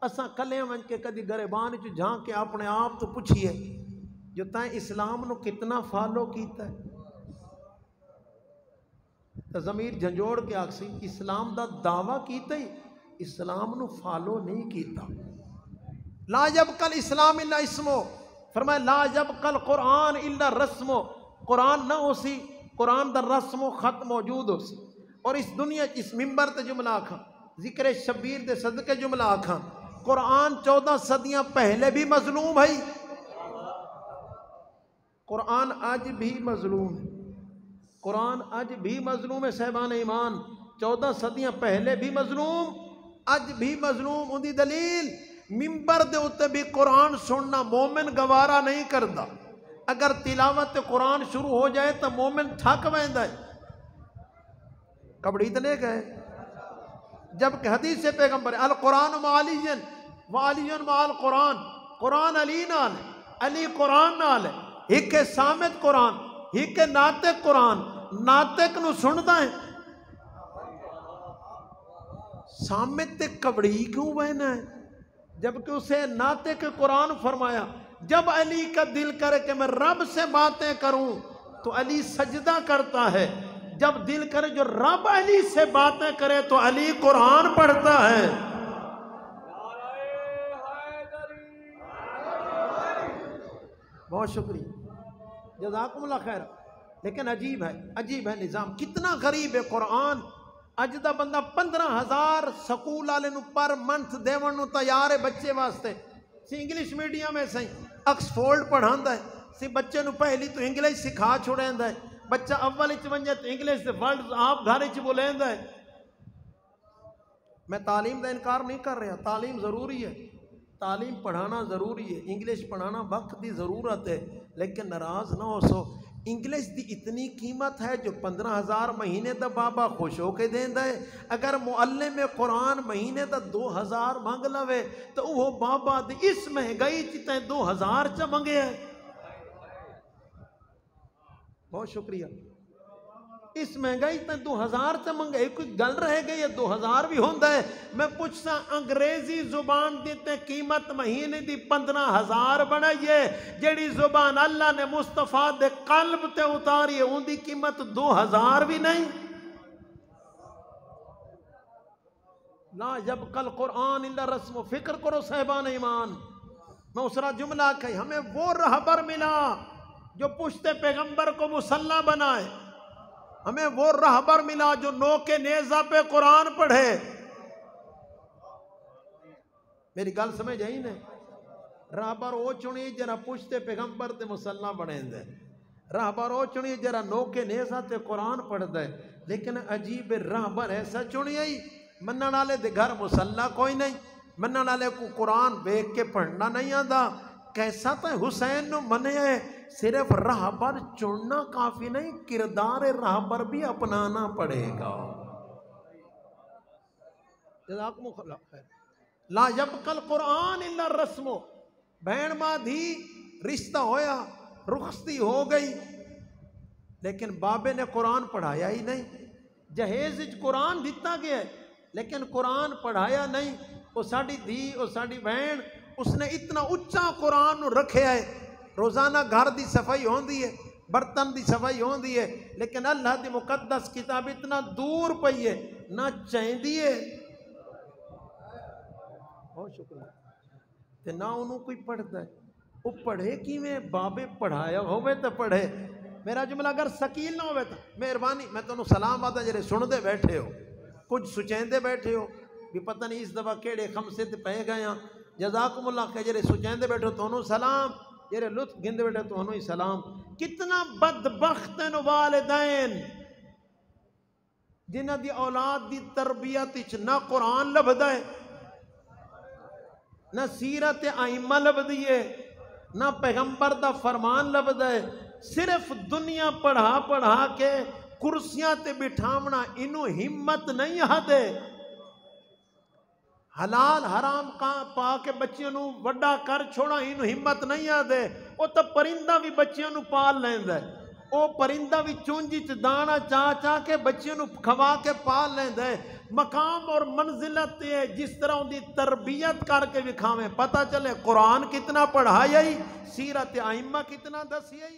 असा कलियां वंज के कदी गरेबान च झांक के अपने आप तो पुछिए जो तैं इस्लाम नू कितना फॉलो कीता है। तो ज़मीर झंझोड़ के आखसी इस्लाम दा दावा कीता ही इस्लाम नू फॉलो नहीं कीता। ला यबकल इस्लाम इल्ला इस्मो, फरमाया ला यबकल कुरान इल्ला रस्मो, कुरान ना हो सी, कुरान दा रस्मो खत मौजूद हो सी। और इस दुनिया इस मिंबर ते जुमला आखा, जिक्र शबीर दे सदके जुमला आखा, कुरान 14 सदियां पहले भी मजलूम है, कुरान आज भी मजलूम है, कुरान आज भी मजलूम है। साहबान ईमान 14 सदियां पहले भी मजलूम, आज भी मजलूम। उनकी दलील मिंबर दे उत्ते भी कुरान सुनना मोमिन गवारा नहीं करता। अगर तिलावत कुरान शुरू हो जाए तो मोमिन थक वैंदा है, कबड़ी तो नहीं गए। जब हदीस से पैगंबर अल कुरान मालियन वालियन माल कुरान, कुरान अली नाल है, अली कुरान नाल है। एक सामित कुरान, एक नातिक कुरान, नातिक नू सुनदा है, सामित ते कबड़ी क्यों बहना है? जबकि उसे नातिक कुरान फरमाया। जब अली का दिल करे कि मैं रब से बातें करूं तो अली सजदा करता है, जब दिल करे जो रब अली से बातें करे तो अली कुरान पढ़ता है। बहुत शुक्रिया, जज़ाकुमुल्लाह खैर। लेकिन अजीब है निज़ाम, कितना गरीब है कुरान। अज दा बंदा 15,000 स्कूल वाले पर मंथ देवन नू तैयार है बच्चे वास्ते। सी इंग्लिश मीडियम है, सही ऑक्सफोर्ड पढ़ांदा है, सी बच्चे नू पहली तो इंग्लिश सिखा छोड़ेंदा है। बच्चा अव्वल च वंजे तो इंग्लिश के वर्ड आप घर च बोलेंदा है। मैं तालीम का इनकार नहीं कर रहा, तालीम ज़रूरी है, तालीम पढ़ाना ज़रूरी है, इंग्लिश पढ़ाना वक्त की ज़रूरत है। लेकिन नाराज़ ना हो सो, इंग्लिश की इतनी कीमत है जो 15,000 महीने का बाबा खुश होके देंदा है। अगर मुअल्लिम में कुरान महीने का 2,000 मंग लवे तो वो बाबा दी इस महंगाई च 2,000 च मंगे है। बहुत शुक्रिया, इस महंगाई तो 2,000 च मंगे, कोई गल रह गई है 2,000 भी होंदा है। मैं पूछसा अंग्रेजी जुबान दी ते कीमत महीने दी 15,000 बनाइए, जेड़ी जुबान अल्लाह ने मुस्तफा दे कल्ब ते उतारी है उनकी कीमत 2,000 भी नहीं। ला जब कल कुरान इल्ला रस्म, फिक्र करो साहिबान ईमान। मैं उसरा जुमला कही, हमें वो रहबर मिला जो पुश्ते पैगंबर को मुसल्ला बनाए, हमें वो रहबर मिला जो नो के नेजा पे कुरान पढ़े। मेरी गल समझ आई ने? रहबर वो चुनी जरा पुश्ते पैगंबर ते मुसल्ला बने दे, रहबर वो चुनी जरा नो के नेजा ते कुरान पढ़ दे। लेकिन अजीब रहबर ऐसा चुनी आई, मनन वाले दे घर मुसल्ला कोई नहीं, मनन वाले को कुरान वेख के पढ़ना नहीं आता। कैसा तो हुसैन नु मने है, सिर्फ रहबर चुनना काफी नहीं, किरदार रहबर भी अपनाना पड़ेगा। ला यबकल कुरान इल्ला रस्मो, बहन मां धी रिश्ता होया, रुखसती हो गई, लेकिन बाबे ने कुरान पढ़ाया ही नहीं। जहेज कुरान दिता गया है लेकिन कुरान पढ़ाया नहीं। वो साड़ी धी, वो साड़ी बहन, उसने इतना उच्चा कुरान रखे है। रोजाना घर की सफाई होती है, बर्तन की सफाई होती है, लेकिन अल्लाह की मुकद्दस किताब इतना दूर पई है, ना चाहती है। बहुत शुक्रिया। ते ना उन्होंने कोई पढ़ता है, वो पढ़े किवें? बाबे पढ़ाया होवे तो पढ़े। मेरा जुमला अगर शकील ना होवे तो मेहरबानी, मैं तुहानू सलाम आता जेरे सुनते बैठे हो, कुछ सुचेंदे बैठे हो भी पता नहीं इस दफा केड़े खमसे ते पै गए हैं। जज़ाकुमुल्लाह खैर, जेरे सुचेंदे बैठो तुहानू सलाम, जेरे लुत्फ गिंदे बैठे तुहानू ही सलाम। कितना बदबख्त हैं वालिदैन जिन्हां दी औलाद दी तरबियत विच ना कुरान लभदा है, ना सीरत आइम्मा लभदी है, ना पैगंबर दा फरमान लभदा है। सिर्फ दुनिया पढ़ा पढ़ा के कुर्सियां ते बिठावना, इनू हिम्मत नहीं आदे। हलाल हराम का पा के बच्चियों नू वड्डा कर छोड़ा, इनू हिम्मत नहीं आदे। वो तो परिंदा भी बच्चियों नू पाल लैंदा है, वो परिंदा भी चुंझ च दाना चा चा के बच्चियों नू खवा के पाल लैंदा है। मकाम और मंजिलत जिस तरह उनकी तरबियत करके विखावे, पता चले कुरान कितना पढ़ाया, सीरत आइम्मा कितना दसिया।